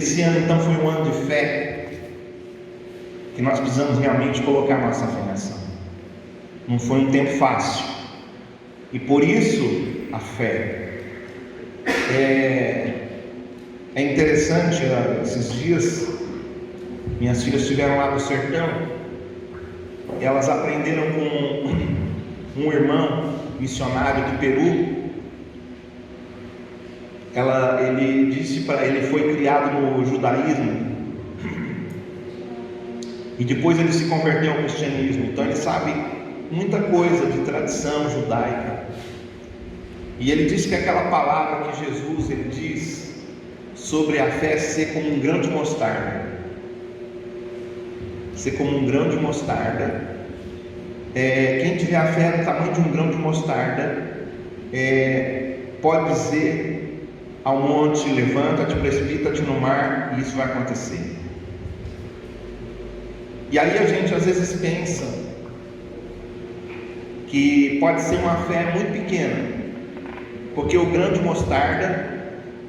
esse ano então foi um ano de fé, que nós precisamos realmente colocar nossa fé em ação. Não foi um tempo fácil, e por isso a fé. É interessante, esses dias minhas filhas estiveram lá no sertão, elas aprenderam com um irmão missionário do Peru. Ele disse para ele, foi criado no judaísmo e depois ele se converteu ao cristianismo, então ele sabe muita coisa de tradição judaica. E ele disse que aquela palavra que Jesus ele diz sobre a fé ser como um grão de mostarda, ser como um grão de mostarda, quem tiver a fé do tamanho de um grão de mostarda, pode dizer ao monte, levanta-te, precipita-te no mar, e isso vai acontecer. E aí a gente às vezes pensa que pode ser uma fé muito pequena, porque o grão de mostarda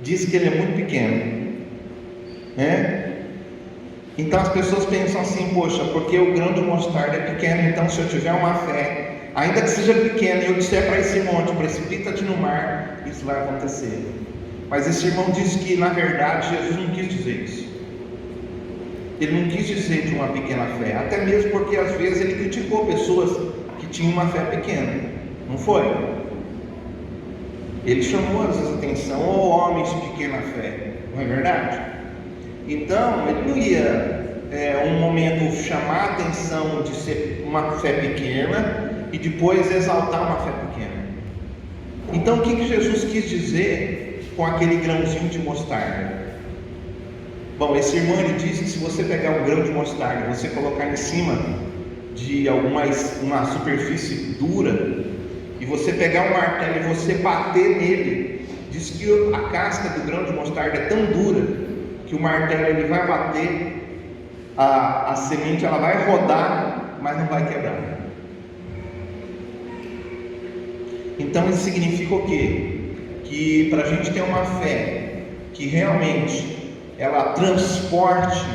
diz que ele é muito pequeno, né? Então as pessoas pensam assim, poxa, porque o grão de mostarda é pequeno, então se eu tiver uma fé, ainda que seja pequena, e eu disser para esse monte, precipita-te no mar, isso vai acontecer. Mas esse irmão disse que na verdade Jesus não quis dizer isso. Ele não quis dizer de uma pequena fé, até mesmo porque às vezes ele criticou pessoas que tinham uma fé pequena, não foi? Ele chamou às vezes a atenção, homens de pequena fé, não é verdade? Então ele não ia um momento chamar a atenção de ser uma fé pequena e depois exaltar uma fé pequena. Então o que Jesus quis dizer com aquele grãozinho de mostarda? Bom, esse irmão ele diz que se você pegar um grão de mostarda, você colocar em cima de uma superfície dura, e você pegar um martelo e você bater nele, diz que a casca do grão de mostarda é tão dura que o martelo ele vai bater, a semente ela vai rodar, mas não vai quebrar. Então isso significa o quê? Que para a gente ter uma fé que realmente ela transporte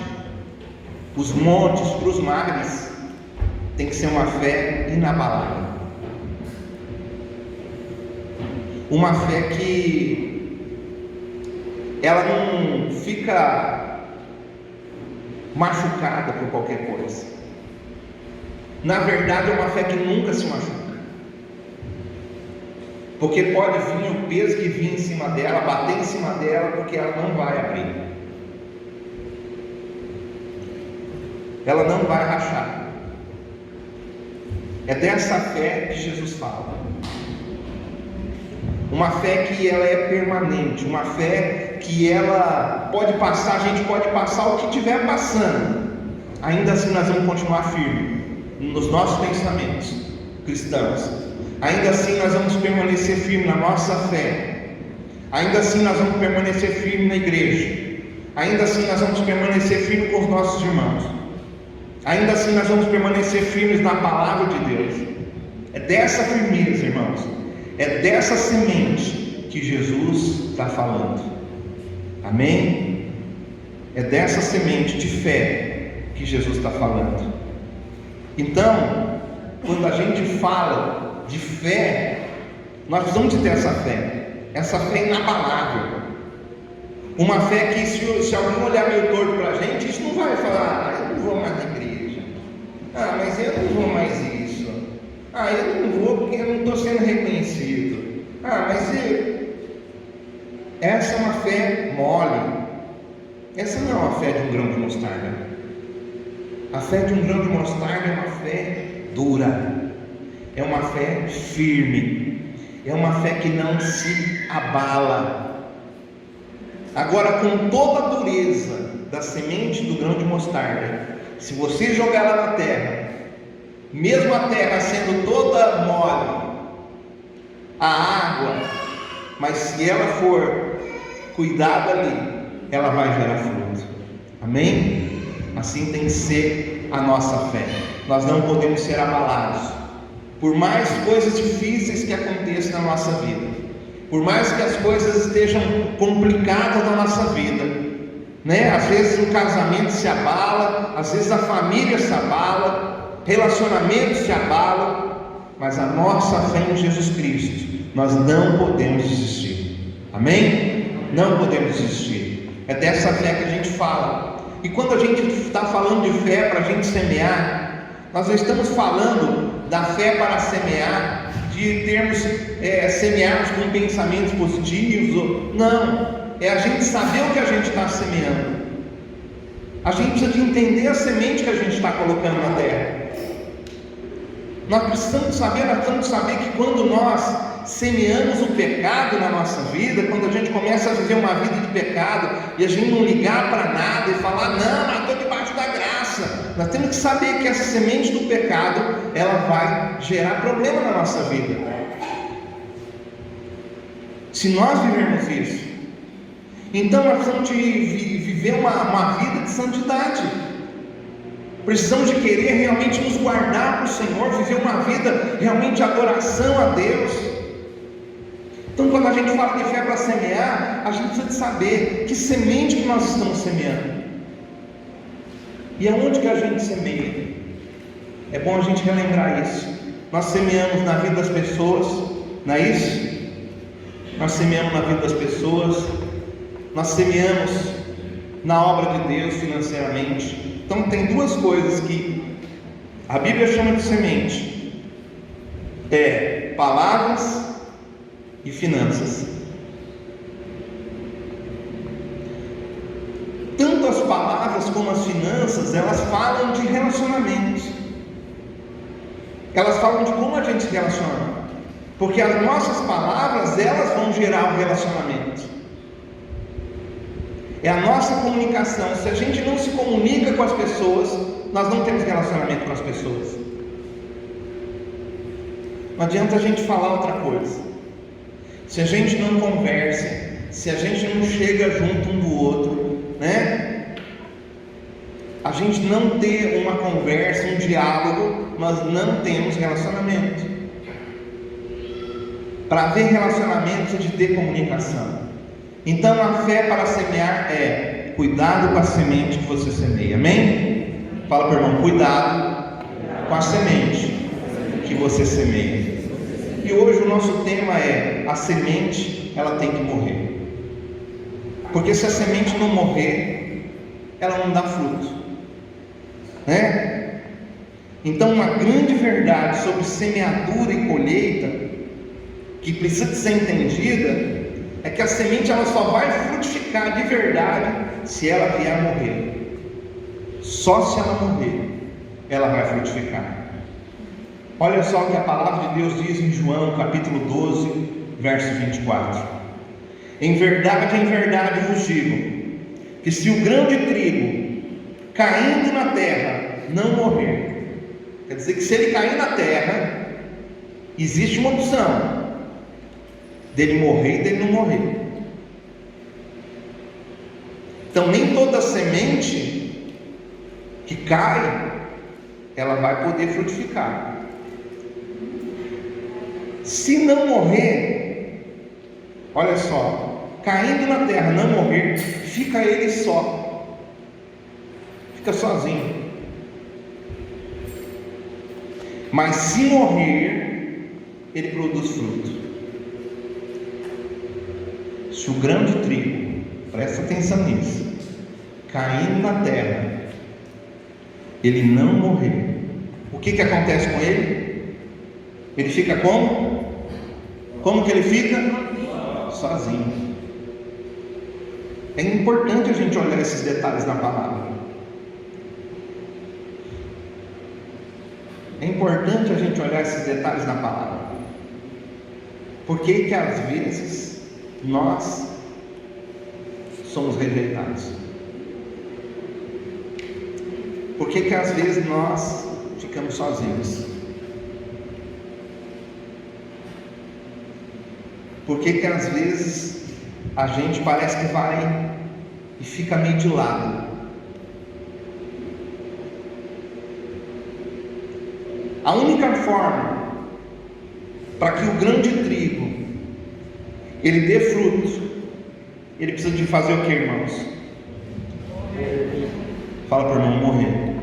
os montes para os mares, tem que ser uma fé inabalável, uma fé que ela não fica machucada por qualquer coisa. Na verdade é uma fé que nunca se machuca, porque pode vir o peso que vir em cima dela, bater em cima dela, porque ela não vai abrir, ela não vai rachar. É dessa fé que Jesus fala, uma fé que ela é permanente, uma fé que ela pode passar, a gente pode passar o que estiver passando, ainda assim nós vamos continuar firmes nos nossos pensamentos cristãos, ainda assim nós vamos permanecer firmes na nossa fé, ainda assim nós vamos permanecer firmes na igreja, ainda assim nós vamos permanecer firmes com os nossos irmãos, ainda assim nós vamos permanecer firmes na palavra de Deus. É dessa firmeza, irmãos, é dessa semente que Jesus está falando, amém? É dessa semente de fé que Jesus está falando. Então, quando a gente fala de fé, nós precisamos de ter essa fé inabalável, uma fé que se alguém olhar meio torto para a gente, isso não vai falar, eu não vou mais na igreja, mas eu não vou mais isso, eu não vou porque eu não estou sendo reconhecido, essa é uma fé mole, essa não é uma fé de um grão de mostarda. A fé de um grão de mostarda é uma fé dura, é uma fé firme, é uma fé que não se abala. Agora, com toda a dureza da semente do grão de mostarda, se você jogar ela na terra, mesmo a terra sendo toda mole, a água, mas se ela for cuidada ali, ela vai gerar fruto, amém? Assim tem que ser a nossa fé. Nós não podemos ser abalados, por mais coisas difíceis que aconteçam na nossa vida, por mais que as coisas estejam complicadas na nossa vida, né? Às vezes o casamento se abala, às vezes a família se abala, relacionamentos se abalam, mas a nossa fé em Jesus Cristo, nós não podemos desistir. Amém? Não podemos desistir. É dessa fé que a gente fala. E quando a gente está falando de fé para a gente semear, nós não estamos falando da fé para semear, de termos semearmos com pensamentos positivos. Não, é a gente saber o que a gente está semeando. A gente precisa de entender a semente que a gente está colocando na terra. Nós precisamos saber que quando nós semeamos o pecado na nossa vida, quando a gente começa a viver uma vida de pecado e a gente não ligar para nada e falar, não, mas estou debaixo da graça, nós temos que saber que essa semente do pecado, ela vai gerar problema na nossa vida. Se nós vivermos isso, então nós precisamos de viver uma vida de santidade. Precisamos de querer realmente nos guardar para o Senhor, viver uma vida realmente de adoração a Deus. Então, quando a gente fala de fé para semear, a gente precisa de saber que semente que nós estamos semeando. E aonde que a gente semeia? É bom a gente relembrar isso. Nós semeamos na vida das pessoas, não é isso? Nós semeamos na vida das pessoas, nós semeamos na obra de Deus financeiramente. Então tem duas coisas que a Bíblia chama de semente: palavras e finanças. Tanto as palavras como as finanças, elas falam de relacionamentos. Elas falam de como a gente se relaciona. Porque as nossas palavras, elas vão gerar um relacionamento. É a nossa comunicação. Se a gente não se comunica com as pessoas, nós não temos relacionamento com as pessoas. Não adianta a gente falar outra coisa. Se a gente não conversa, se a gente não chega junto um do outro, né? A gente não ter uma conversa, um diálogo, nós não temos relacionamento. Para haver relacionamento, de ter comunicação. Então a fé para semear é cuidado com a semente que você semeia. Amém? Fala para o irmão, cuidado com a semente que você semeia. E hoje o nosso tema é: a semente, ela tem que morrer. Porque se a semente não morrer, ela não dá fruto, né? Então uma grande verdade sobre semeadura e colheita, que precisa de ser entendida, é que a semente ela só vai frutificar de verdade se ela vier a morrer. Só se ela morrer, ela vai frutificar. Olha só o que a palavra de Deus diz em João capítulo 12, verso 24: em verdade vos digo, que se o grão de trigo caindo na terra não morrer, quer dizer que se ele cair na terra, existe uma opção dele morrer e dele não morrer. Então nem toda semente que cai, ela vai poder frutificar. Se não morrer, olha só, caindo na terra não morrer, fica ele só, fica sozinho. Mas se morrer, ele produz fruto. Se o grão de trigo, presta atenção nisso, caindo na terra, ele não morrer, o que acontece com ele? Ele fica como? Como que ele fica? Sozinho. É importante a gente olhar esses detalhes na palavra. É importante a gente olhar esses detalhes na palavra. Por que às vezes nós somos rejeitados? Por que às vezes nós ficamos sozinhos? Por que às vezes a gente parece que vai e fica meio de lado? A única forma para que o grão de trigo ele dê fruto, ele precisa de fazer o que, irmãos? Fala para o irmão, morrer.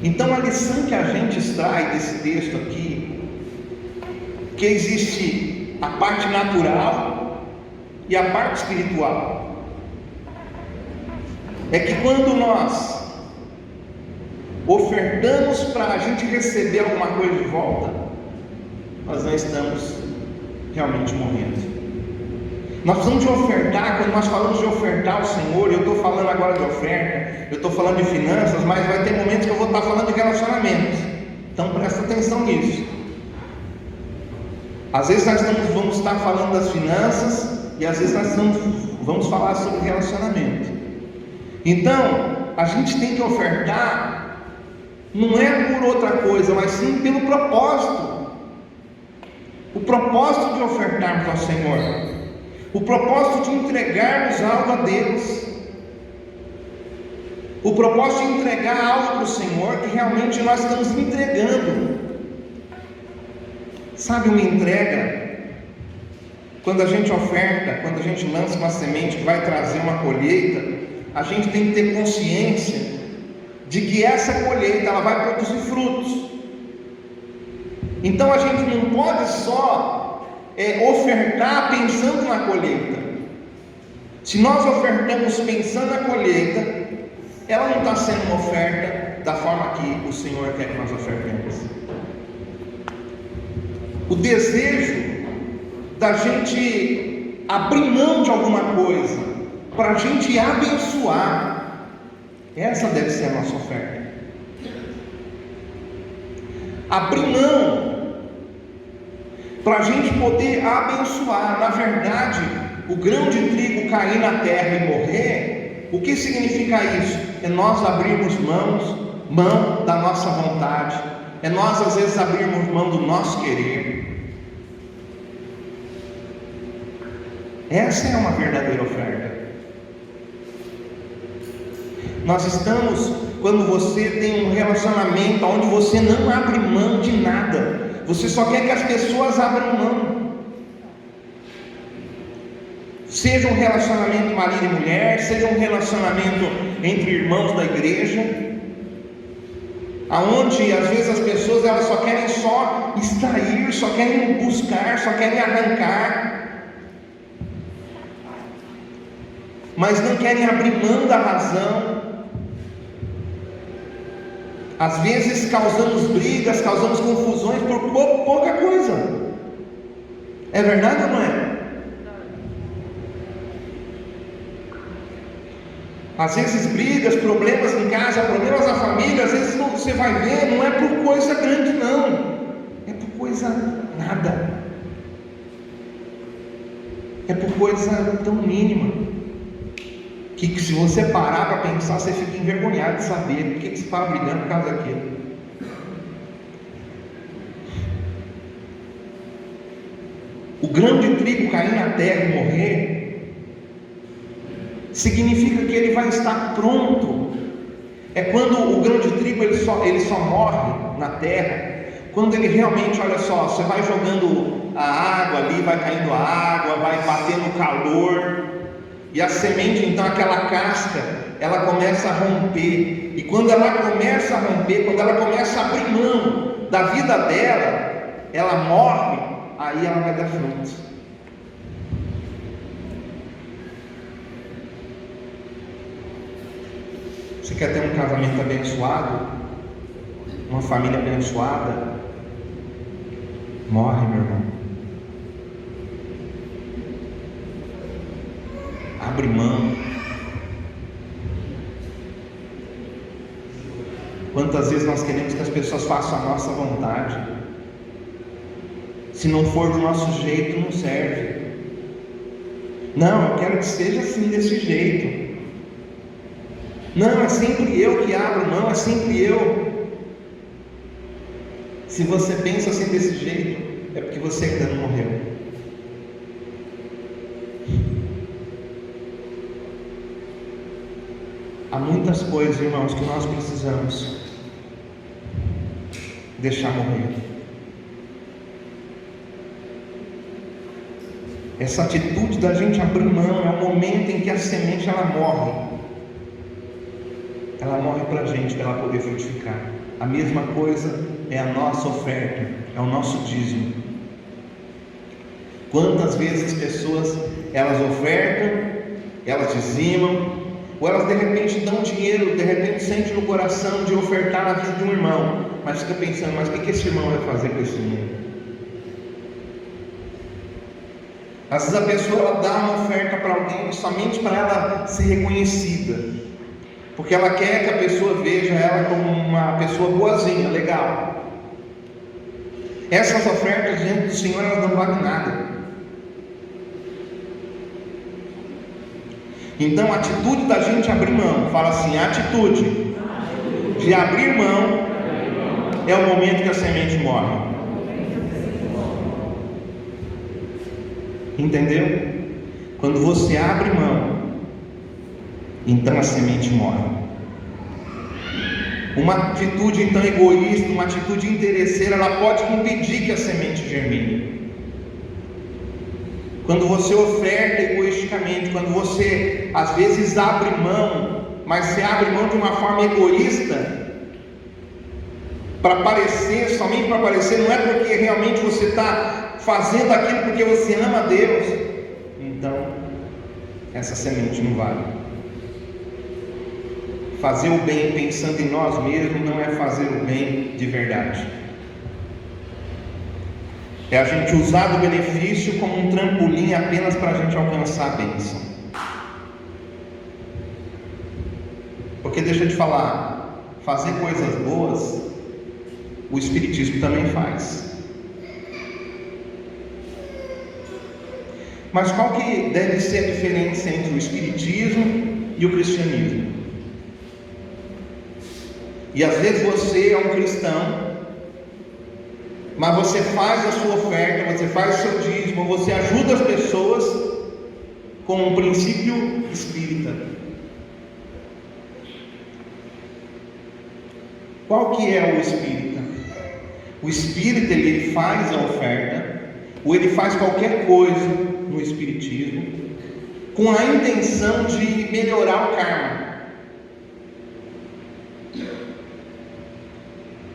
Então a lição que a gente extrai desse texto aqui, que existe a parte natural e a parte espiritual, é que quando nós ofertamos para a gente receber alguma coisa de volta, nós não estamos realmente morrendo. Nós precisamos de ofertar. Quando nós falamos de ofertar ao Senhor, eu estou falando agora de oferta, eu estou falando de finanças, mas vai ter momentos que eu vou estar falando de relacionamentos. Então presta atenção nisso. Às vezes nós vamos estar falando das finanças, e às vezes nós vamos falar sobre relacionamento. Então a gente tem que ofertar, não é por outra coisa, mas sim pelo propósito. O propósito de ofertarmos ao Senhor, o propósito de entregarmos algo a Deus, o propósito de entregar algo para o Senhor que realmente nós estamos entregando. Sabe uma entrega? Quando a gente oferta, quando a gente lança uma semente que vai trazer uma colheita, a gente tem que ter consciência de que essa colheita ela vai produzir frutos. Então a gente não pode só ofertar pensando na colheita. Se nós ofertamos pensando na colheita, ela não está sendo uma oferta da forma que o Senhor quer que nós ofertemos. O desejo da gente abrir mão de alguma coisa para a gente abençoar, essa deve ser a nossa oferta. Abrir mão para a gente poder abençoar. Na verdade, o grão de trigo cair na terra e morrer, o que significa isso? É nós abrirmos mão da nossa vontade, é nós às vezes abrirmos mão do nosso querer. Essa é uma verdadeira oferta. Nós estamos, quando você tem um relacionamento onde você não abre mão de nada, você só quer que as pessoas abram mão. Seja um relacionamento marido e mulher, seja um relacionamento entre irmãos da igreja, aonde às vezes as pessoas elas só querem extrair, só querem buscar, só querem arrancar, mas não querem abrir mão da razão. Às vezes causamos brigas, causamos confusões por pouca coisa. É verdade ou não é? Às vezes brigas, problemas em casa, problemas na família, às vezes você vai ver, não é por coisa grande não, é por coisa nada, é por coisa tão mínima, que se você parar para pensar, você fica envergonhado de saber por que você estava brigando por causa daquilo. O grão de trigo cair na terra e morrer significa que ele vai estar pronto. É quando o grão de trigo ele só morre na terra quando ele realmente, olha só, você vai jogando a água ali, vai caindo a água, vai batendo o calor, e a semente, então aquela casca, ela começa a romper. E quando ela começa a romper, quando ela começa a abrir mão da vida dela, ela morre, aí ela vai dar frutos. Você quer ter um casamento abençoado? Uma família abençoada? Morre, meu irmão. Abre mão. Quantas vezes nós queremos que as pessoas façam a nossa vontade? Se não for do nosso jeito, não serve. Não, eu quero que seja assim, desse jeito. Não, é sempre eu que abro mão, é sempre eu. Se você pensa assim desse jeito, é porque você ainda não morreu. Há muitas coisas, irmãos, que nós precisamos deixar morrer. Essa atitude da gente abrir mão é o momento em que a semente ela morre. ela morre para a gente, para ela poder frutificar. A mesma coisa é a nossa oferta, é o nosso dízimo. Quantas vezes pessoas, elas ofertam, elas dizimam, ou elas de repente dão dinheiro, de repente sente no coração de ofertar na vida de um irmão, mas fica pensando, mas o que esse irmão vai fazer com esse dinheiro? Às vezes a pessoa ela dá uma oferta para alguém somente para ela ser reconhecida, porque ela quer que a pessoa veja ela como uma pessoa boazinha, legal. Essas ofertas diante do Senhor, elas não valem nada. Então a atitude da gente abrir mão, fala assim, a atitude de abrir mão é o momento que a semente morre. Entendeu? Quando você abre mão, então a semente morre. Uma atitude então egoísta, uma atitude interesseira, ela pode impedir que a semente germine. Quando você oferta egoisticamente, quando você às vezes abre mão, mas você abre mão de uma forma egoísta, para parecer, somente para parecer, não é porque realmente você está fazendo aquilo porque você ama a Deus, então essa semente não vale. Fazer o bem pensando em nós mesmos não é fazer o bem de verdade. É a gente usar do benefício como um trampolim apenas para a gente alcançar a bênção. Porque deixa eu te falar, fazer coisas boas, o Espiritismo também faz. Mas qual que deve ser a diferença entre o Espiritismo e o cristianismo? E às vezes você é um cristão, mas você faz a sua oferta, você faz o seu dízimo, você ajuda as pessoas com um princípio espírita. Qual que é o espírita? O espírita ele faz a oferta, ou ele faz qualquer coisa no espiritismo, com a intenção de melhorar o karma.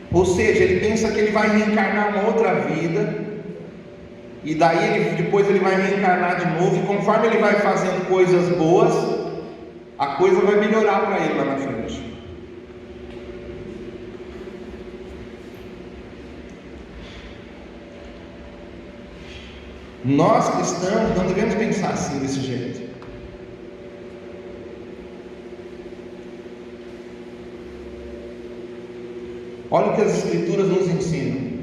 Ou seja, ele pensa que ele vai reencarnar uma outra vida, e daí depois ele vai reencarnar de novo, e conforme ele vai fazendo coisas boas, a coisa vai melhorar para ele lá na frente. Nós cristãos não devemos pensar assim, desse jeito. Olha o que as Escrituras nos ensinam.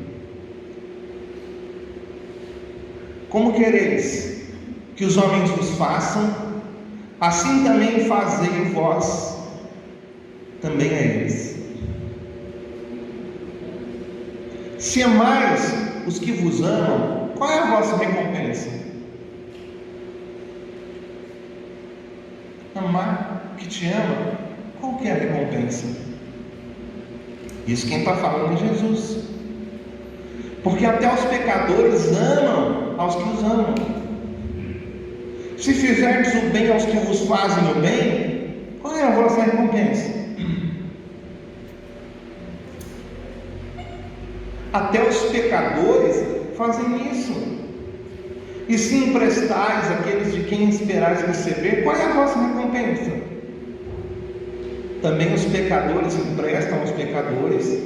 Como quereis que os homens vos façam, assim também fazei vós também a eles. Se amais os que vos amam, qual é a vossa recompensa? Amar o que te ama, qual que é a recompensa? Isso quem está falando é Jesus. Porque até os pecadores amam aos que os amam. Se fizerdes o bem aos que vos fazem o bem, qual é a vossa recompensa? Até os pecadores fazem isso. E se emprestais aqueles de quem esperais receber, qual é a vossa recompensa? Também os pecadores emprestam aos pecadores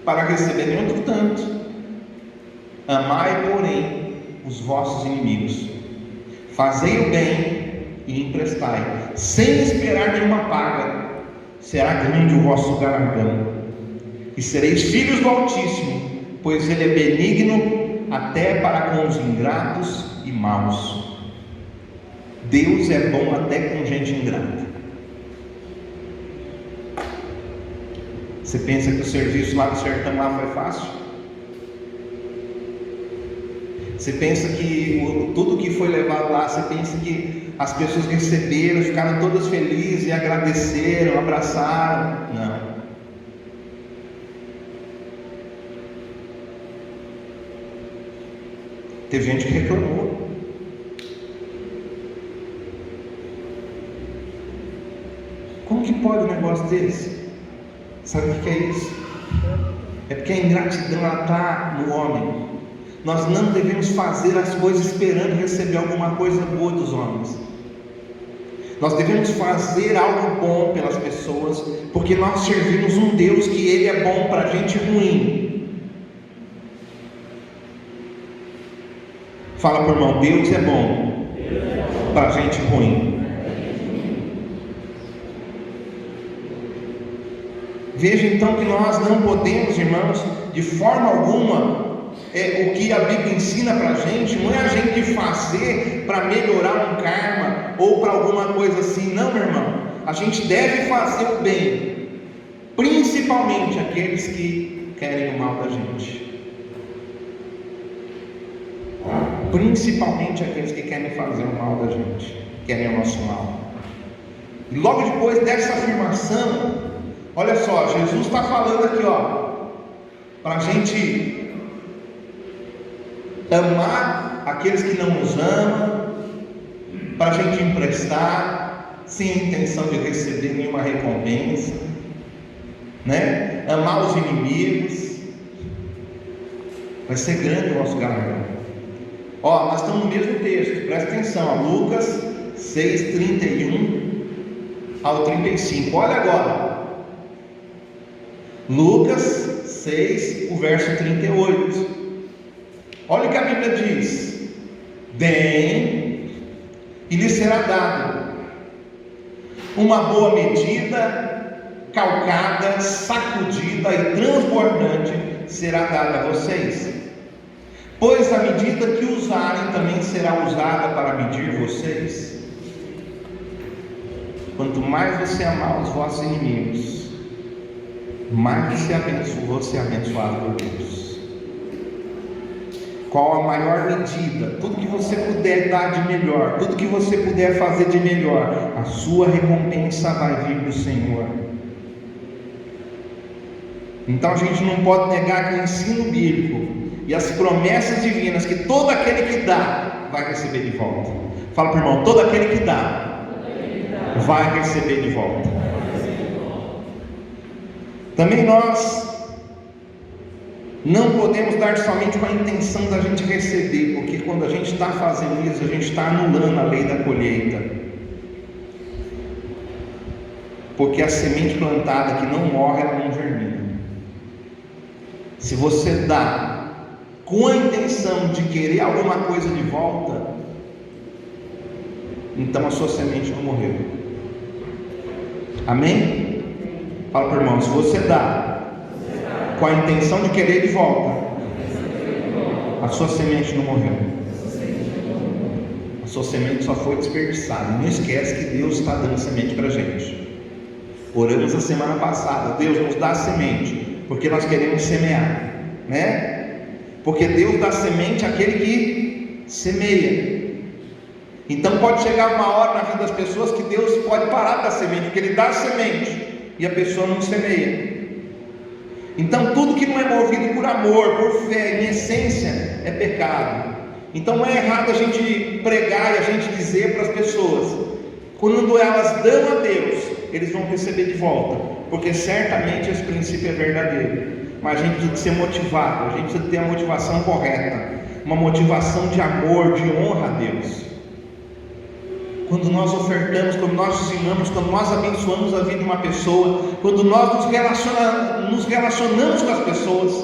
para receberem outro tanto. Amai, porém, os vossos inimigos, fazei o bem e emprestai, sem esperar nenhuma paga, será grande o vosso galardão, e sereis filhos do Altíssimo, pois Ele é benigno até para com os ingratos e maus. Deus é bom até com gente ingrata. Você pensa que o serviço lá no sertão lá foi fácil? Você pensa que tudo que foi levado lá, você pensa que as pessoas receberam, ficaram todas felizes e agradeceram, abraçaram? Não. Teve gente que reclamou. Como que pode um negócio desse? Sabe o que é isso? É porque a ingratidão está no homem. Nós não devemos fazer as coisas esperando receber alguma coisa boa dos homens. Nós devemos fazer algo bom pelas pessoas, porque nós servimos um Deus que Ele é bom para gente ruim. Fala para o irmão, Deus é bom para gente ruim. Veja então que nós não podemos, irmãos, de forma alguma, o que a Bíblia ensina para a gente, não é a gente fazer para melhorar um karma, ou para alguma coisa assim, não, meu irmão. A gente deve fazer o bem, principalmente aqueles que querem o mal da gente. Principalmente aqueles que querem fazer o mal da gente, querem o nosso mal. E logo depois dessa afirmação, olha só, Jesus está falando aqui, para a gente amar aqueles que não nos amam, para a gente emprestar, sem intenção de receber nenhuma recompensa, né? Amar os inimigos. Vai ser grande o nosso galardão. Nós estamos no mesmo texto, presta atenção, Lucas 6, 31 ao 35. Olha agora, Lucas 6, o verso 38. Olha o que a Bíblia diz: deem e lhe será dado, uma boa medida, calcada, sacudida e transbordante será dada a vocês, pois a medida que usarem também será usada para medir vocês. Quanto mais você amar os vossos inimigos, mais você é abençoado por Deus. Qual a maior medida? Tudo que você puder dar de melhor, tudo que você puder fazer de melhor, a sua recompensa vai vir do Senhor. Então a gente não pode negar que o ensino bíblico e as promessas divinas, que todo aquele que dá vai receber de volta. Fala para o irmão, todo aquele que dá vai receber de volta. Também nós não podemos dar somente com a intenção da gente receber, porque quando a gente está fazendo isso, a gente está anulando a lei da colheita. Porque a semente plantada que não morre, ela não germina. Se você dá com a intenção de querer alguma coisa de volta, então a sua semente não morreu. Amém? Fala para o irmão, se você dá com a intenção de querer de volta, a sua semente não morreu. A sua semente só foi desperdiçada. Não esquece que Deus está dando semente para a gente. Oramos a semana passada, Deus nos dá semente, porque nós queremos semear, né? Porque Deus dá semente àquele que semeia. Então pode chegar uma hora na vida das pessoas que Deus pode parar de dar semente, porque Ele dá a semente e a pessoa não semeia. Então tudo que não é movido por amor, por fé, em essência, é pecado. Então não é errado a gente pregar e a gente dizer para as pessoas, quando elas dão a Deus, eles vão receber de volta, porque certamente esse princípio é verdadeiro. Mas a gente precisa ser motivado, a gente precisa ter a motivação correta, uma motivação de amor, de honra a Deus. Quando nós ofertamos, quando nós dizimamos, quando nós abençoamos a vida de uma pessoa, quando nós nos relacionamos com as pessoas,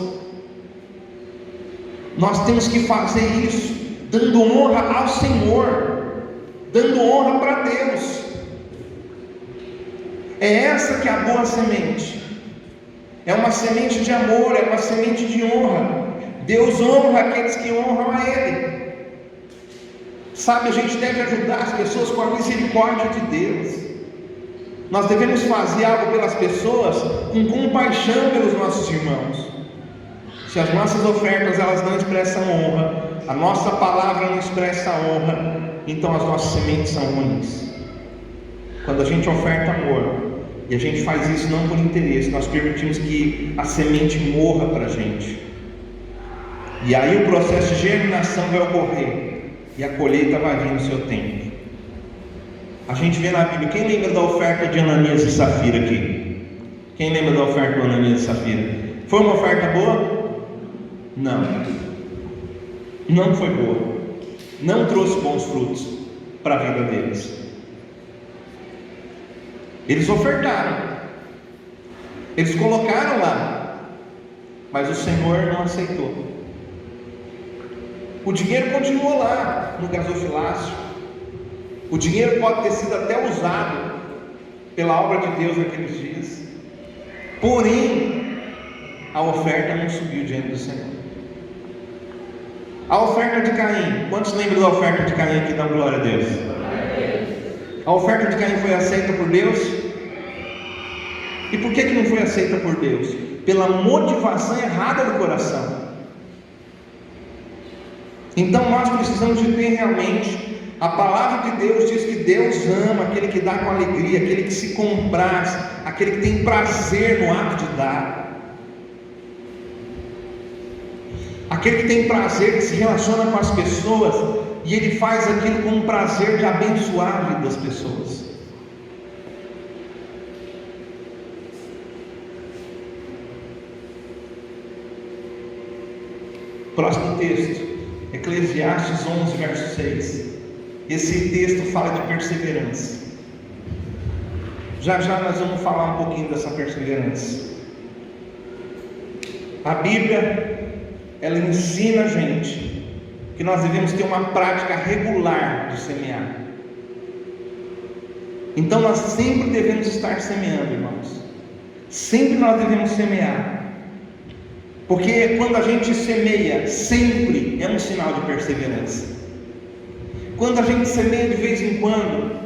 nós temos que fazer isso dando honra ao Senhor, dando honra para Deus. É essa que é a boa semente. É uma semente de amor, é uma semente de honra. Deus honra aqueles que honram a Ele. Sabe, a gente deve ajudar as pessoas com a misericórdia de Deus. Nós devemos fazer algo pelas pessoas com compaixão pelos nossos irmãos. Se as nossas ofertas elas não expressam honra, a nossa palavra não expressa honra, então as nossas sementes são ruins. Quando a gente oferta amor, e a gente faz isso não por interesse, nós permitimos que a semente morra para a gente. E aí o processo de germinação vai ocorrer, e a colheita vai vir no seu tempo. A gente vê na Bíblia, quem lembra da oferta de Ananias e Safira aqui? Quem lembra da oferta do Ananias e Safira? Foi uma oferta boa? Não. Não foi boa. Não trouxe bons frutos para a vida deles. Eles ofertaram, eles colocaram lá, mas o Senhor não aceitou. O dinheiro continuou lá no gasofilácio. O dinheiro pode ter sido até usado pela obra de Deus naqueles dias, porém a oferta não subiu diante do Senhor. A oferta de Caim, quantos lembram da oferta de Caim aqui? Dão glória a Deus. A oferta de Caim foi aceita por Deus? E por que não foi aceita por Deus? Pela motivação errada do coração. Então nós precisamos de ter realmente, a palavra de Deus diz que Deus ama aquele que dá com alegria, aquele que se compraz, aquele que tem prazer no ato de dar, aquele que tem prazer, que se relaciona com as pessoas e ele faz aquilo com o prazer de abençoar a vida das pessoas. Próximo texto, Eclesiastes 11, verso 6. Esse texto fala de perseverança. Já já nós vamos falar um pouquinho dessa perseverança. A Bíblia, ela ensina a gente que nós devemos ter uma prática regular de semear. Então nós sempre devemos estar semeando, irmãos. Sempre nós devemos semear. Porque quando a gente semeia, sempre é um sinal de perseverança. Quando a gente semeia de vez em quando,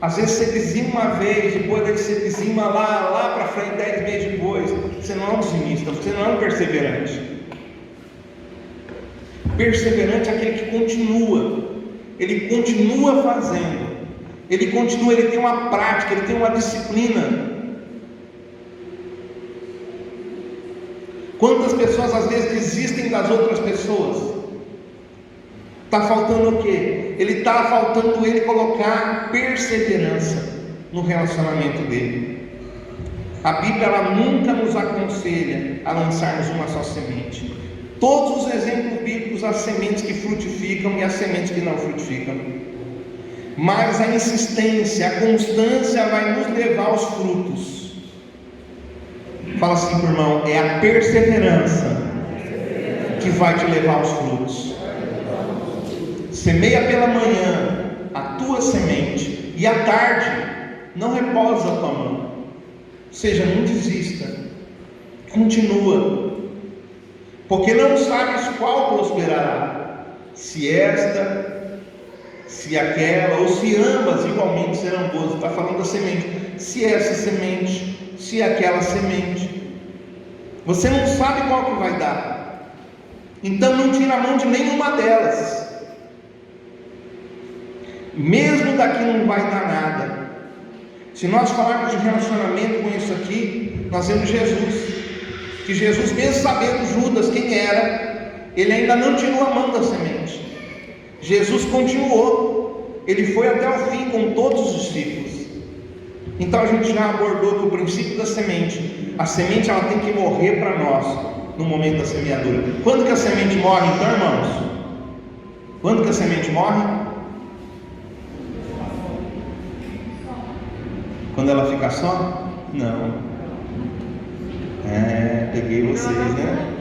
às vezes você dizima uma vez, depois daí você dizima lá para frente, 10 meses depois, você não é um dizimista, você não é um perseverante. Perseverante é aquele que continua, ele continua fazendo, ele continua, ele tem uma prática, ele tem uma disciplina. Quantas pessoas às vezes desistem das outras pessoas? Está faltando o quê? Está faltando ele colocar perseverança no relacionamento dele. A Bíblia, ela nunca nos aconselha a lançarmos uma só semente. Todos os exemplos bíblicos, as sementes que frutificam e as sementes que não frutificam. Mas a insistência, a constância vai nos levar aos frutos. Fala assim para o irmão, é a perseverança que vai te levar aos frutos. Semeia pela manhã a tua semente, e à tarde não repousa a tua mão. Ou seja, não desista, continua, porque não sabes qual prosperará, se esta, se aquela, ou se ambas igualmente serão boas. Está falando da semente, se essa semente, se aquela semente, você não sabe qual que vai dar, então não tira a mão de nenhuma delas. Mesmo daqui não vai dar nada. Se nós falarmos de relacionamento com isso aqui, nós vemos Jesus, que Jesus, mesmo sabendo Judas quem era, ele ainda não tirou a mão da semente. Jesus continuou, ele foi até o fim com todos os discípulos. Então a gente já abordou que o princípio da semente, a semente ela tem que morrer para nós no momento da semeadura. Quando que a semente morre então, irmãos? Quando que a semente morre? Quando ela fica só? Não. Peguei vocês, né?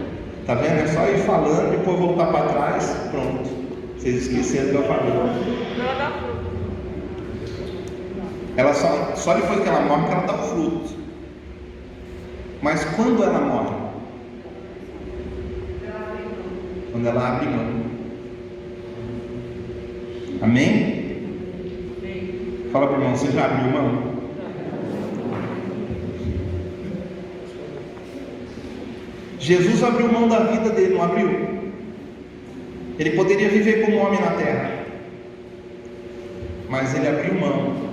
Tá vendo? É só ir falando, depois voltar para trás, pronto. Vocês esqueceram do que eu falei. Ela só depois que ela morre que ela dá o fruto. Mas quando ela morre? Quando ela abre mão. Amém? Fala para o irmão, você já abriu mão? Jesus abriu mão da vida dele, não abriu? Ele poderia viver como homem na terra, mas ele abriu mão.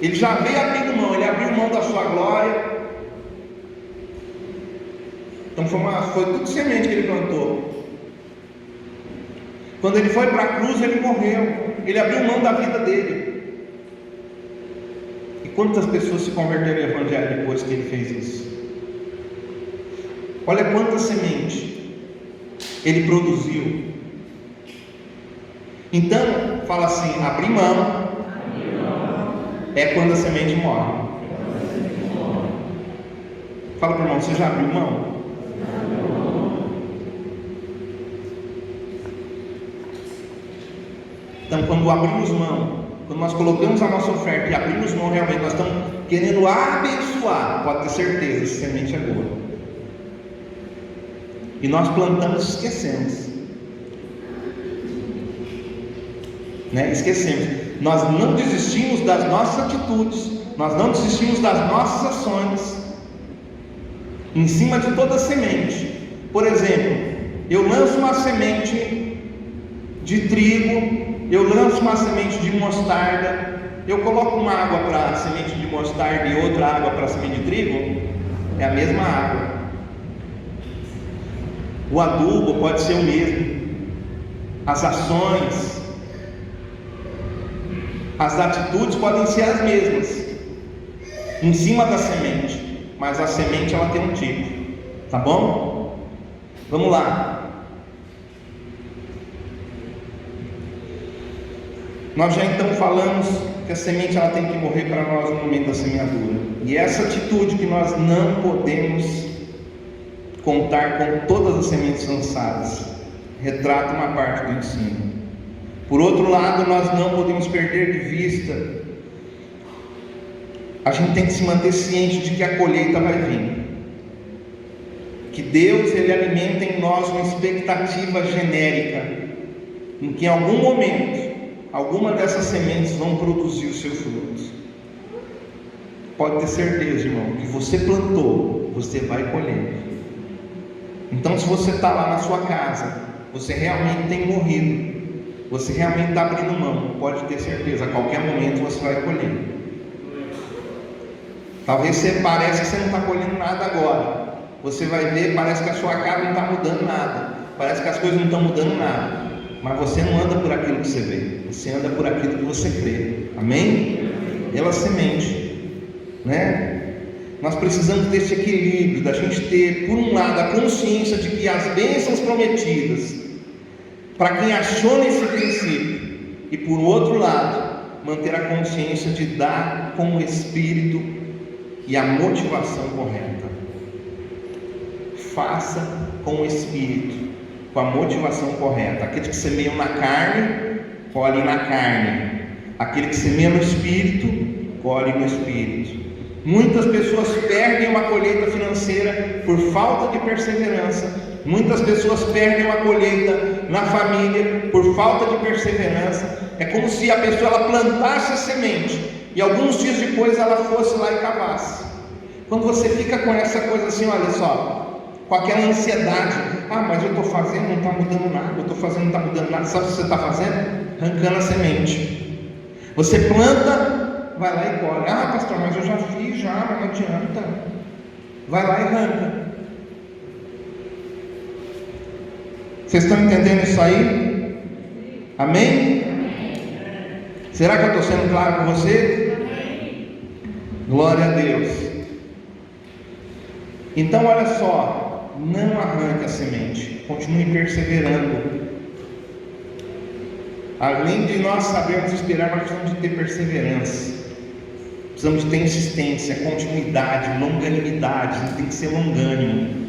Ele já veio abrindo mão, ele abriu mão da sua glória. Então foi tudo semente que ele plantou. Quando ele foi para a cruz, ele morreu. Ele abriu mão da vida dele. E quantas pessoas se converteram ao Evangelho depois que ele fez isso. Olha quanta semente ele produziu. Então, fala assim: abrir mão é quando a semente morre. Fala para o irmão: você já abriu mão? Então, quando abrimos mão, quando nós colocamos a nossa oferta e abrimos mão, realmente nós estamos querendo abençoar, pode ter certeza, essa semente é boa. E nós plantamos e esquecemos, né? Esquecemos. Nós não desistimos das nossas atitudes, nós não desistimos das nossas ações em cima de toda semente. Por exemplo, eu lanço uma semente de trigo, eu lanço uma semente de mostarda, eu coloco uma água para a semente de mostarda e outra água para a semente de trigo, é a mesma água. O adubo pode ser o mesmo, as ações, as atitudes podem ser as mesmas em cima da semente, mas a semente ela tem um tipo, tá bom? Vamos lá. Nós já então falamos que a semente ela tem que morrer para nós no momento da semeadura, e essa atitude que nós não podemos contar com todas as sementes lançadas retrata uma parte do ensino. Por outro lado, nós não podemos perder de vista, a gente tem que se manter ciente de que a colheita vai vir, que Deus ele alimenta em nós uma expectativa genérica, em que em algum momento alguma dessas sementes vão produzir os seus frutos. Pode ter certeza, irmão, que você plantou, você vai colher. Então, se você está lá na sua casa, você realmente tem morrido, você realmente está abrindo mão, pode ter certeza, a qualquer momento você vai colher. Talvez você pareça que você não está colhendo nada agora, você vai ver, parece que a sua casa não está mudando nada, parece que as coisas não estão mudando nada, mas você não anda por aquilo que você vê, você anda por aquilo que você crê. Amém? Pela semente, né? Nós precisamos desse equilíbrio, da gente ter, por um lado, a consciência de que as bênçãos prometidas, para quem achou nesse princípio, e por outro lado, manter a consciência de dar com o Espírito e a motivação correta. Faça com o Espírito, com a motivação correta. Aqueles que semeiam na carne, colhem na carne. Aquele que semeia no Espírito, colhe no Espírito. Muitas pessoas perdem uma colheita financeira por falta de perseverança. Muitas pessoas perdem uma colheita na família por falta de perseverança. É como se a pessoa ela plantasse a semente e alguns dias depois ela fosse lá e cavasse. Quando você fica com essa coisa assim, olha só, com aquela ansiedade, mas eu estou fazendo, não está mudando nada, eu estou fazendo, não está mudando nada. Sabe o que você está fazendo? Arrancando a semente. Você planta, vai lá e colhe. Pastor, mas eu já fiz, mas não adianta. Vai lá e arranca. Vocês estão entendendo isso aí? Amém? Será que eu estou sendo claro com você? Glória a Deus. Então olha só, não arranque a semente, continue perseverando. Além de nós sabermos esperar, nós precisamos de ter perseverança, precisamos de ter insistência, continuidade, longanimidade. A gente tem que ser longânimo.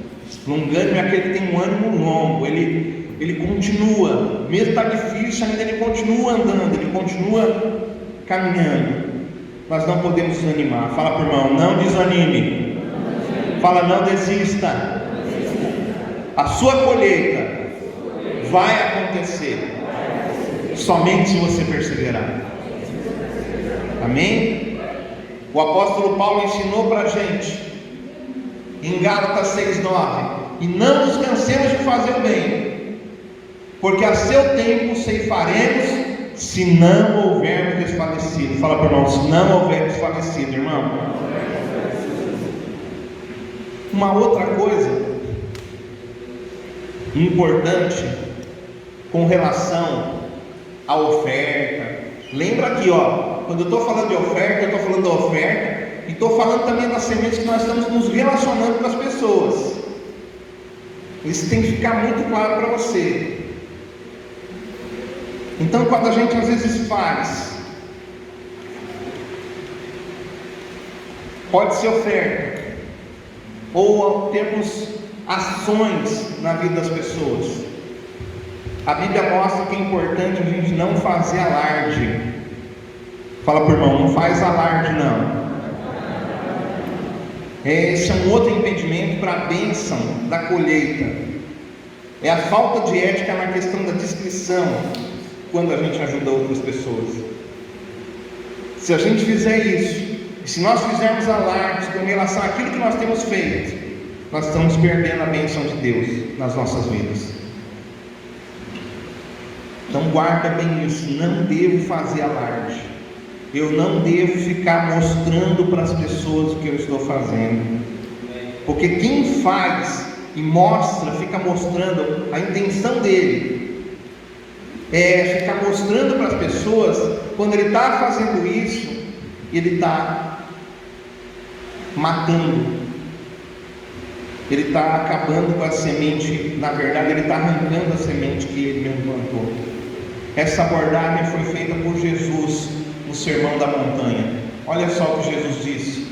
Longânimo é aquele que tem um ânimo longo, ele continua, mesmo está difícil ainda, ele continua andando, ele continua caminhando. Nós não podemos desanimar. Fala para o irmão, não desanime. Fala, não desista. A sua colheita vai acontecer somente se você perseverar. Amém? O apóstolo Paulo ensinou para a gente em Gálatas 6:9: e não nos cansemos de fazer o bem, porque a seu tempo ceifaremos, se não houvermos desfalecido. Fala para o irmão, se não houver desfalecido, irmão. Uma outra coisa importante com relação à oferta, lembra aqui, quando eu estou falando de oferta, eu estou falando da oferta e estou falando também das sementes que nós estamos nos relacionando com as pessoas. Isso tem que ficar muito claro para você. Então, quando a gente às vezes faz, pode ser oferta, ou temos ações na vida das pessoas, a Bíblia mostra que é importante a gente não fazer alarde. Fala para o irmão, não faz alarde não. Esse é um outro impedimento para a bênção da colheita. É a falta de ética na questão da discrição, quando a gente ajuda outras pessoas. Se a gente fizer isso, e se nós fizermos alardes com relação àquilo que nós temos feito, nós estamos perdendo a bênção de Deus nas nossas vidas. Então guarda bem isso, não devo fazer alarde. Eu não devo ficar mostrando para as pessoas o que eu estou fazendo. Porque quem faz e mostra, fica mostrando, a intenção dele é ficar mostrando para as pessoas, quando ele está fazendo isso, ele está matando, ele está acabando com a semente. Na verdade, ele está arrancando a semente que ele mesmo plantou. Essa abordagem foi feita por Jesus no Sermão da Montanha. Olha só o que Jesus disse: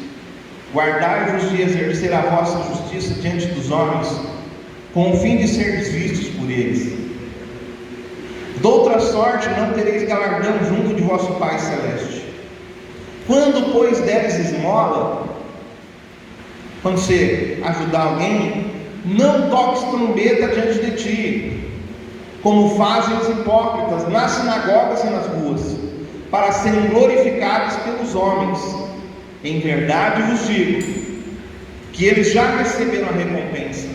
guardai-vos de exercer a vossa justiça diante dos homens, com o fim de seres vistos por eles. De outra sorte não tereis galardão junto de vosso Pai Celeste. Quando, pois, deres esmola, quando você ajudar alguém, não toques trombeta diante de ti, como fazem os hipócritas nas sinagogas e nas ruas, para serem glorificados pelos homens. Em verdade vos digo, que eles já receberam a recompensa.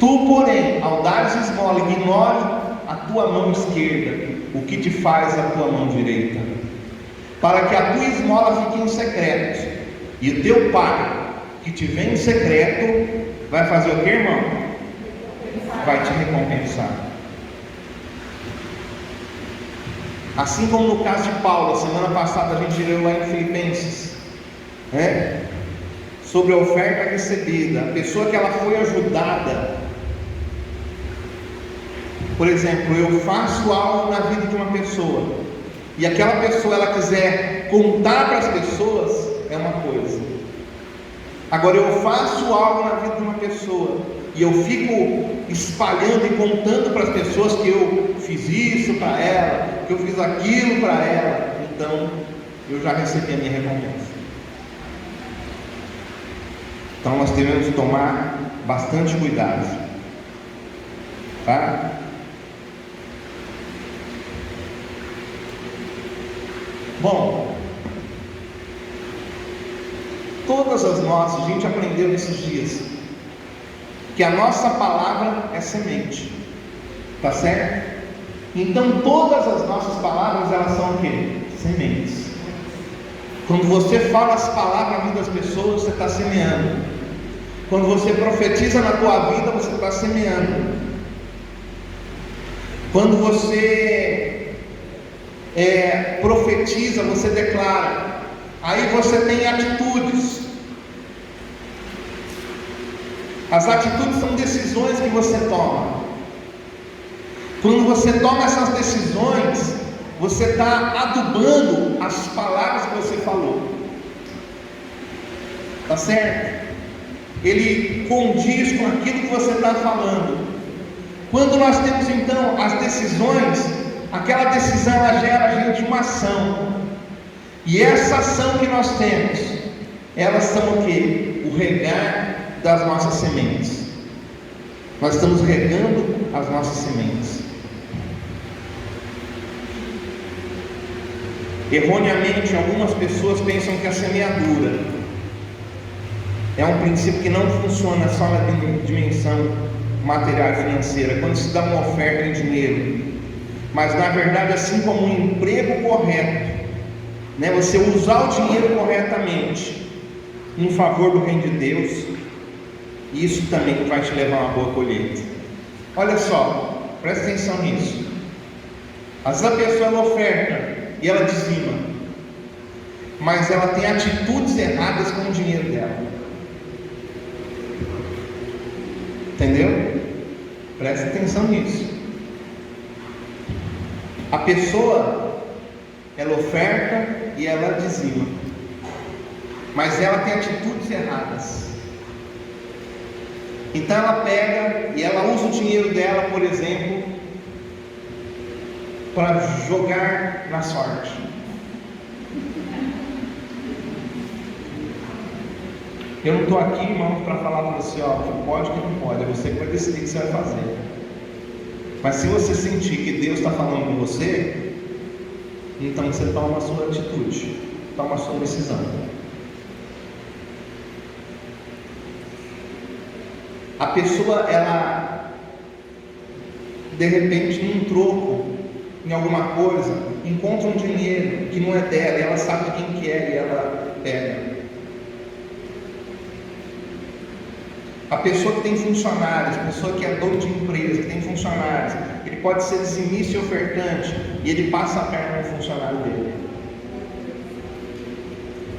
Tu, porém, ao dares esmola, ignore a tua mão esquerda, o que te faz a tua mão direita, para que a tua esmola fique em secreto, e o teu Pai, que te vê em secreto, vai fazer o que, irmão? Vai te recompensar. Assim como no caso de Paulo, semana passada a gente leu lá em Filipenses, sobre a oferta recebida, a pessoa que ela foi ajudada. Por exemplo, eu faço algo na vida de uma pessoa, e aquela pessoa ela quiser contar para as pessoas, é uma coisa. Agora, eu faço algo na vida de uma pessoa e eu fico espalhando e contando para as pessoas que eu fiz isso para ela, que eu fiz aquilo para ela, então eu já recebi a minha recompensa. Então nós devemos tomar bastante cuidado, tá? Bom, todas as nossas, a gente aprendeu nesses dias que a nossa palavra é semente, tá certo? Então todas as nossas palavras, elas são o quê? Sementes. Quando você fala as palavras na vida das pessoas, você está semeando. Quando você profetiza na tua vida, você está semeando. Quando você profetiza, você declara. Aí você tem atitudes. As atitudes são decisões que você toma. Quando você toma essas decisões, você está adubando as palavras que você falou. Tá certo? Ele condiz com aquilo que você está falando. Quando nós temos então as decisões, aquela decisão ela gera a gente uma ação. E essa ação que nós temos, elas são o quê? O regar das nossas sementes. Nós estamos regando as nossas sementes. Erroneamente, algumas pessoas pensam que a semeadura é um princípio que não funciona só na dimensão material e financeira, quando se dá uma oferta em dinheiro, mas na verdade, assim como um emprego correto, você usar o dinheiro corretamente em favor do reino de Deus, isso também vai te levar a uma boa colheita. Olha só, presta atenção nisso. Às vezes a pessoa oferta e ela dizima, mas ela tem atitudes erradas com o dinheiro dela. Entendeu? Preste atenção nisso. A pessoa, ela oferta e ela dizima, mas ela tem atitudes erradas. Então ela pega e ela usa o dinheiro dela, por exemplo, para jogar na sorte. Eu não estou aqui, irmão, para falar para você, ó, que pode, que não pode. É você que vai decidir o que você vai fazer. Mas se você sentir que Deus está falando com você, então você toma a sua atitude, toma a sua decisão. A pessoa, ela, de repente, num troco, em alguma coisa, encontra um dinheiro que não é dela, e ela sabe quem que é, e ela pega. A pessoa que tem funcionários, a pessoa que é dono de empresa, que tem funcionários, ele pode ser dizimista e ofertante, e ele passa a perna no funcionário dele.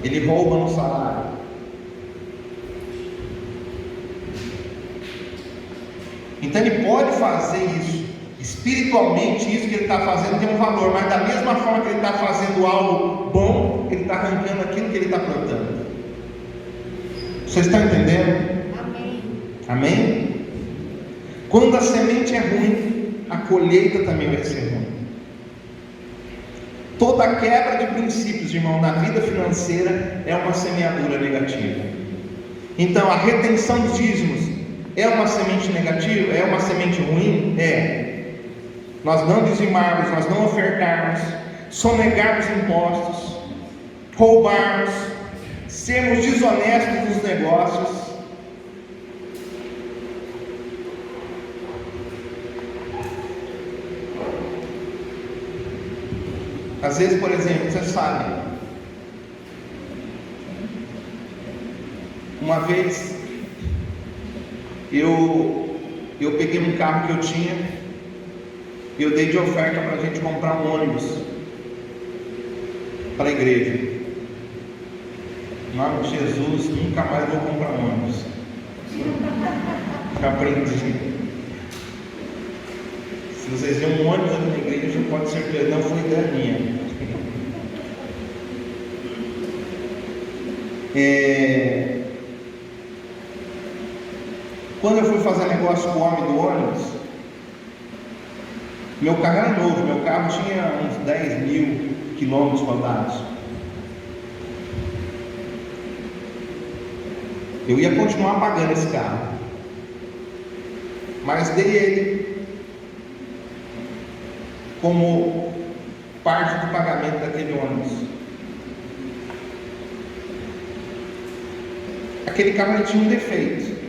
Ele rouba no salário. Então ele pode fazer isso. Espiritualmente, isso que ele está fazendo tem um valor, mas da mesma forma que ele está fazendo algo bom, ele está arrancando aquilo que ele está plantando. Vocês estão entendendo? Amém? Quando a semente é ruim, a colheita também vai ser ruim. Toda quebra de princípios, irmão, na vida financeira é uma semeadura negativa. Então, a retenção dos dízimos é uma semente negativa? É uma semente ruim? É. Nós não dizimarmos, nós não ofertarmos, sonegarmos impostos, roubarmos, sermos desonestos nos negócios. Às vezes, por exemplo, vocês sabem, uma vez eu peguei um carro que eu tinha e eu dei de oferta para a gente comprar um ônibus para a igreja. Em nome de Jesus, nunca mais vou comprar um ônibus. Já aprendi. Se vocês viram um ônibus aqui na igreja, pode ser que não foi ideia minha. Quando eu fui fazer negócio com o homem do ônibus, meu carro era novo, meu carro tinha uns 10 mil quilômetros rodados. Eu ia continuar pagando esse carro, mas dei ele como parte do pagamento daquele ônibus. Aquele carro ele tinha um defeito.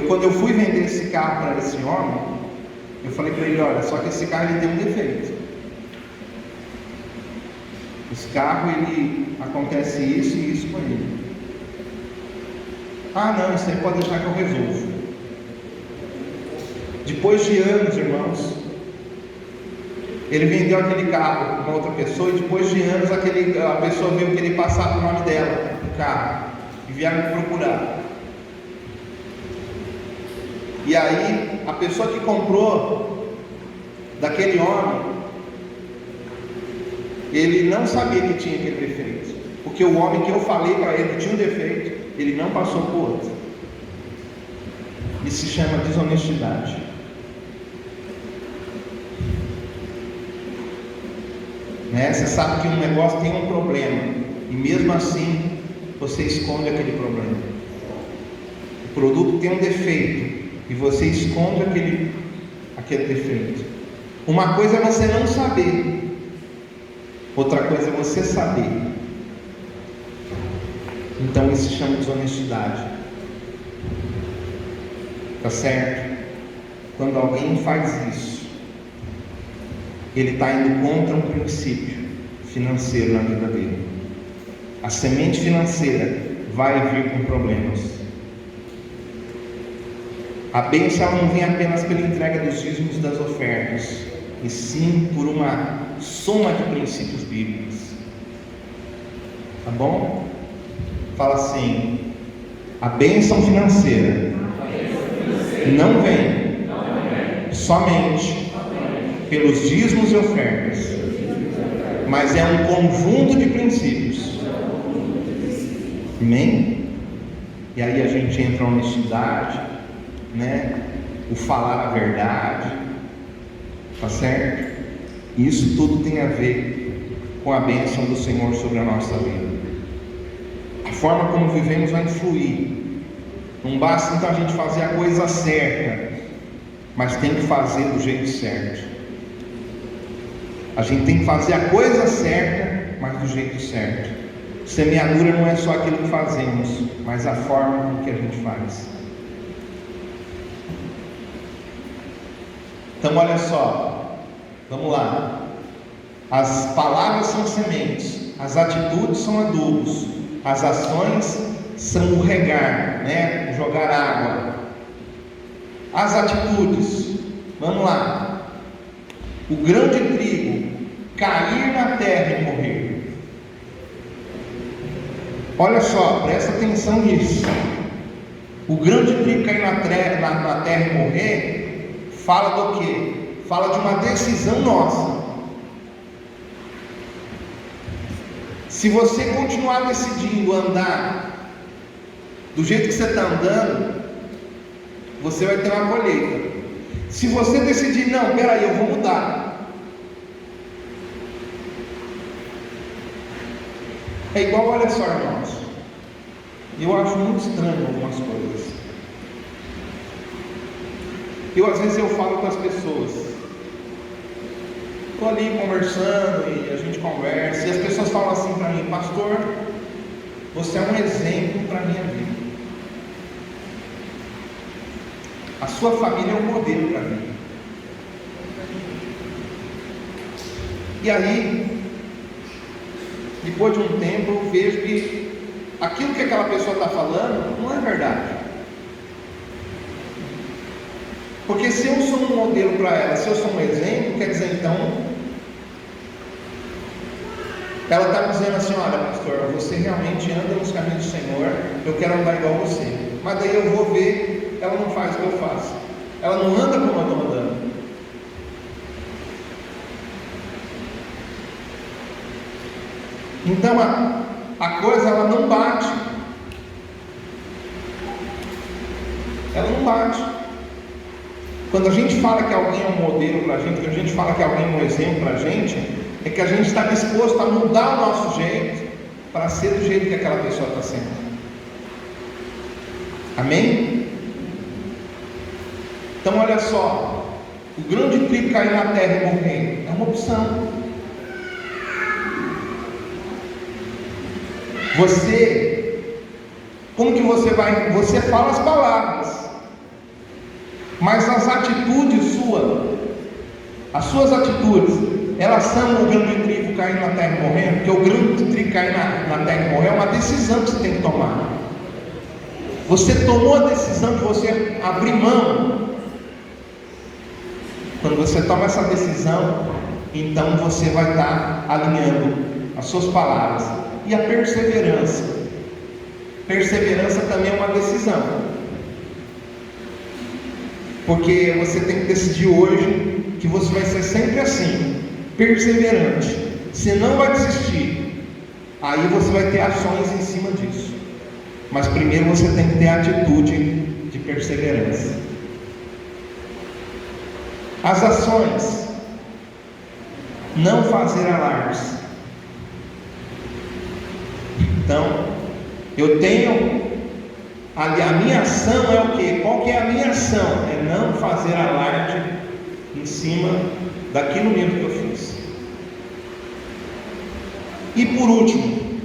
Quando eu fui vender esse carro para esse homem, eu falei para ele, olha, só que esse carro ele tem um defeito. Esse carro, ele acontece isso e isso com ele. Ah não, isso aí pode deixar que eu resolvo. Depois de anos, irmãos, ele vendeu aquele carro para outra pessoa, e depois de anos a pessoa veio querer passar o nome dela no carro, e vieram me procurar. E aí, a pessoa que comprou daquele homem, ele não sabia que tinha aquele defeito, porque o homem que eu falei para ele que tinha um defeito, ele não passou para o outro. Isso se chama desonestidade. Você sabe que um negócio tem um problema, e mesmo assim você esconde aquele problema. O produto tem um defeito e você esconde aquele defeito. Uma coisa é você não saber, outra coisa é você saber. Então isso se chama desonestidade. Tá certo? Quando alguém faz isso, ele está indo contra um princípio financeiro na vida dele. A semente financeira vai vir com problemas. A bênção não vem apenas pela entrega dos dízimos das ofertas, e sim por uma soma de princípios bíblicos. Tá bom? Fala assim: a bênção financeira não vem somente pelos dízimos e ofertas, mas é um conjunto de princípios. Amém? E aí a gente entra a honestidade, né? O falar a verdade, tá certo? Isso tudo tem a ver com a bênção do Senhor sobre a nossa vida. A forma como vivemos vai influir. Não basta então a gente fazer a coisa certa, mas tem que fazer do jeito certo. A gente tem que fazer a coisa certa, mas do jeito certo. Semeadura não é só aquilo que fazemos, mas a forma com que a gente faz. Então olha só, vamos lá. As palavras são sementes, as atitudes são adubos, as ações são o regar, né? Jogar água. As atitudes, vamos lá. O grão de trigo cair na terra e morrer. Olha só, presta atenção nisso. O grão de trigo cair na terra e morrer fala do quê? Fala de uma decisão nossa. Se você continuar decidindo andar do jeito que você está andando, você vai ter uma colheita. Se você decidir, não, peraí, eu vou mudar. É igual, olha só, irmãos. Eu acho muito estranho algumas coisas. Às vezes eu falo com as pessoas. Estou ali conversando e a gente conversa, e as pessoas falam assim para mim: pastor, você é um exemplo para a minha vida. A sua família é um modelo para mim. E aí, depois de um tempo, eu vejo que aquilo que aquela pessoa está falando não é verdade. Porque se eu sou um modelo para ela, se eu sou um exemplo, quer dizer, então, ela está dizendo assim: olha, pastor, você realmente anda nos caminhos do Senhor, eu quero andar igual a você. Mas daí eu vou ver, ela não faz o que eu faço, ela não anda como eu estou andando. Então a coisa, ela não bate. Ela não bate. Quando a gente fala que alguém é um modelo para a gente, quando a gente fala que alguém é um exemplo para a gente, é que a gente está disposto a mudar o nosso jeito para ser do jeito que aquela pessoa está sendo. Amém? Então olha só, o grão de trigo cair na terra e morrer é uma opção. Como que você vai? Você fala as palavras, mas as atitudes as suas atitudes, elas são o grão de trigo cair na terra e morrer. Porque o grão de trigo cair na terra e morrer é uma decisão que você tem que tomar. Você tomou a decisão de você abrir mão. Quando você toma essa decisão, então você vai estar alinhando as suas palavras. E a perseverança. Perseverança também é uma decisão. Porque você tem que decidir hoje que você vai ser sempre assim, perseverante. Você não vai desistir. Aí você vai ter ações em cima disso. Mas primeiro você tem que ter a atitude de perseverança. As ações: não fazer alardes. Então, eu tenho a minha ação é o quê? Qual que é a minha ação? É não fazer alarde em cima daquilo mesmo que eu fiz. E por último,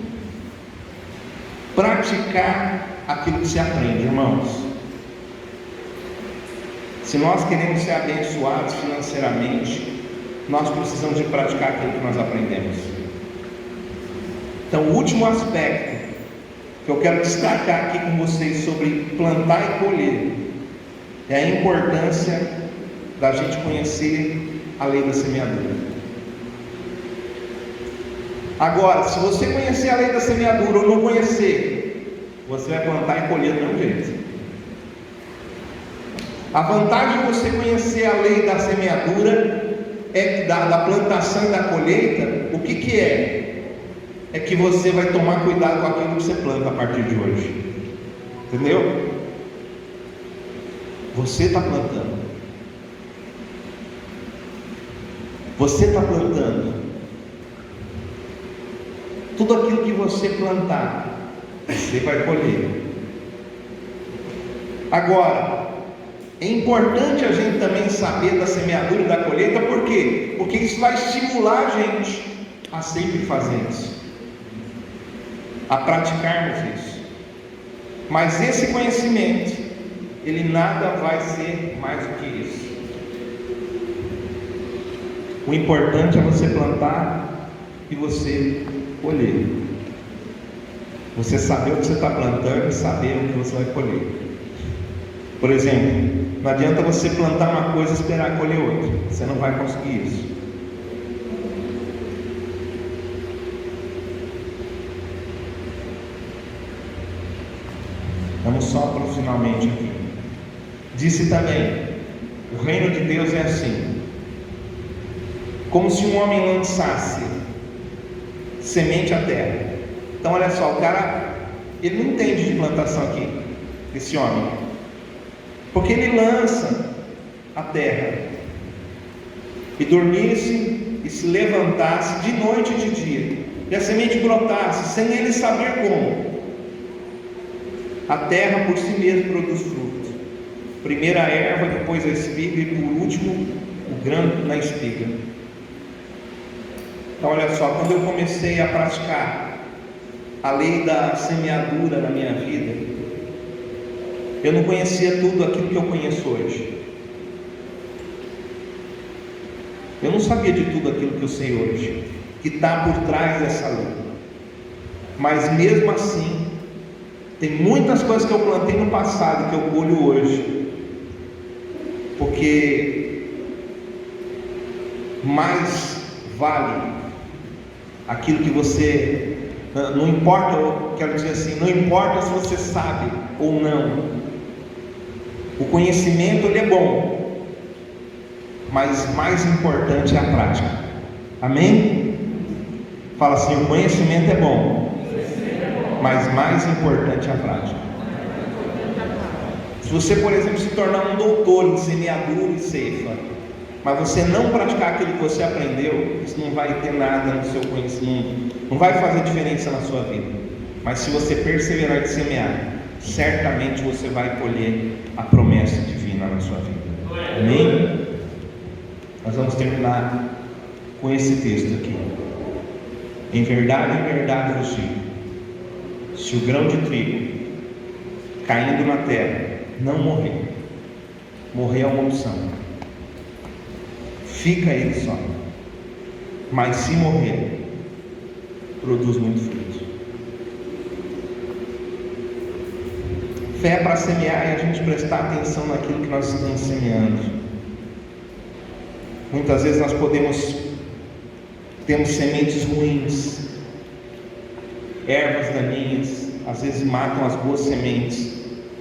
praticar aquilo que se aprende, irmãos. Se nós queremos ser abençoados financeiramente, nós precisamos de praticar aquilo que nós aprendemos. Então, o último aspecto que eu quero destacar aqui com vocês sobre plantar e colher é a importância da gente conhecer a lei da semeadura. Agora, se você conhecer a lei da semeadura ou não conhecer, você vai plantar e colher do mesmo jeito. A vantagem de você conhecer a lei da semeadura, da plantação e da colheita, o que é? É que você vai tomar cuidado com aquilo que você planta a partir de hoje. Entendeu? Você está plantando. Você está plantando. Tudo aquilo que você plantar, você vai colher. Agora, é importante a gente também saber da semeadura e da colheita, por quê? Porque isso vai estimular a gente a sempre fazer isso, a praticarmos isso. Mas esse conhecimento, ele nada vai ser mais do que isso. O importante é você plantar e você colher. Você saber o que você está plantando e saber o que você vai colher. Por exemplo, não adianta você plantar uma coisa e esperar colher outra. Você não vai conseguir isso. Vamos só para o finalmente aqui. Disse também: o reino de Deus é assim, como se um homem lançasse semente à terra. Então olha só, o cara, ele não entende de plantação aqui, esse homem, porque ele lança a terra, e dormisse e se levantasse de noite e de dia, e a semente brotasse, sem ele saber como. A terra por si mesma produz fruto, primeiro a erva, depois a espiga, e por último o grão na espiga. Então olha só, quando eu comecei a praticar a lei da semeadura na minha vida, eu não conhecia tudo aquilo que eu conheço hoje. Eu não sabia de tudo aquilo que eu sei hoje, que está por trás dessa lei. Mas mesmo assim, tem muitas coisas que eu plantei no passado que eu colho hoje, porque mais vale aquilo que você, não importa, eu quero dizer assim, não importa se você sabe ou não, o conhecimento ele é bom, mas mais importante é a prática. Amém? Fala assim: o conhecimento é bom, mas mais importante é a prática. Se você, por exemplo, se tornar um doutor em semeadura e ceifa, mas você não praticar aquilo que você aprendeu, isso não vai ter nada no seu conhecimento, não vai fazer diferença na sua vida. Mas se você perseverar em semear, certamente você vai colher a promessa divina na sua vida. Amém? Nós vamos terminar com esse texto aqui. Em verdade vos digo, se o grão de trigo caindo na terra não morrer é uma opção, fica ele só, mas se morrer, produz muito fruto. Fé é para semear e a gente prestar atenção naquilo que nós estamos semeando. Muitas vezes nós temos sementes ruins, ervas daninhas, às vezes matam as boas sementes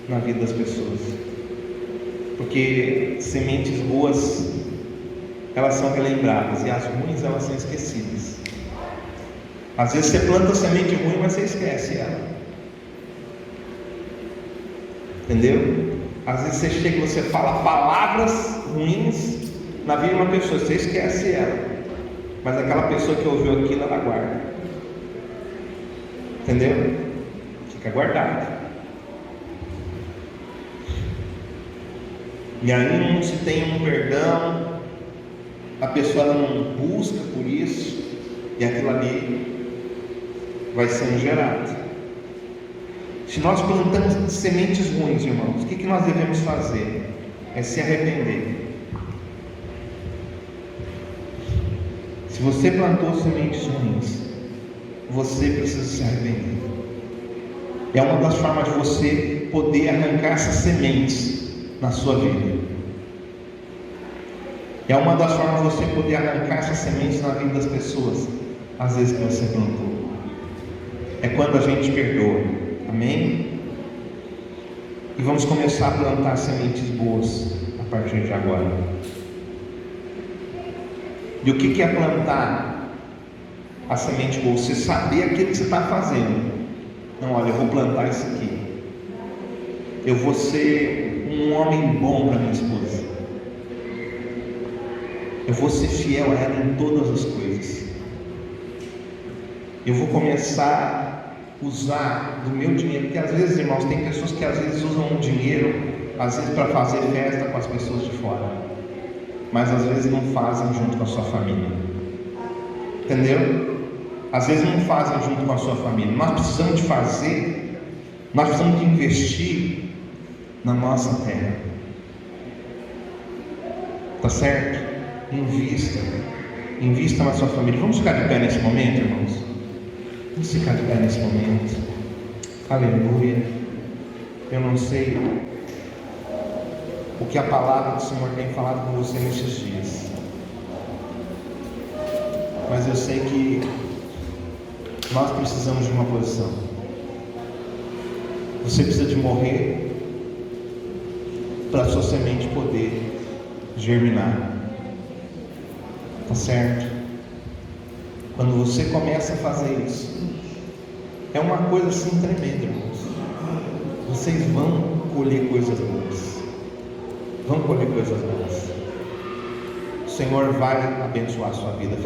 na vida das pessoas, porque sementes boas, elas são relembradas, e as ruins, elas são esquecidas. Às vezes você planta semente ruim, mas você esquece ela. Entendeu? Às vezes você chega e você fala palavras ruins na vida de uma pessoa, você esquece ela, mas aquela pessoa que ouviu aquilo, ela guarda. Entendeu? Fica guardado. E aí não se tem um perdão, a pessoa não busca por isso, e aquilo ali vai sendo gerado. Se nós plantamos sementes ruins, irmãos, o que nós devemos fazer? É se arrepender. Se você plantou sementes ruins, você precisa se arrepender. É uma das formas de você poder arrancar essas sementes na sua vida. É uma das formas de você poder arrancar essas sementes na vida das pessoas, às vezes que você plantou. É quando a gente perdoa. Amém? E vamos começar a plantar sementes boas a partir de agora. E o que é plantar a semente boa? Você saber aquilo que você está fazendo. Não, olha, eu vou plantar isso aqui. Eu vou ser um homem bom para minha esposa. Eu vou ser fiel a ela em todas as coisas. Eu vou começar a usar do meu dinheiro, porque às vezes, irmãos, tem pessoas que às vezes usam o dinheiro, às vezes para fazer festa com as pessoas de fora, mas às vezes não fazem junto com a sua família. Entendeu? Às vezes não fazem junto com a sua família. Nós precisamos de fazer, nós precisamos de investir na nossa terra. Tá certo? Invista na sua família. Vamos ficar de pé nesse momento, irmãos? Vamos ficar de pé nesse momento. Aleluia. Eu não sei o que a palavra do Senhor tem falado com você nesses dias, mas eu sei que nós precisamos de uma posição. Você precisa de morrer para a sua semente poder germinar. Tá certo? Quando você começa a fazer isso, é uma coisa assim tremenda, irmãos. Vocês vão colher coisas boas. Vão colher coisas boas. O Senhor vai abençoar a sua vida.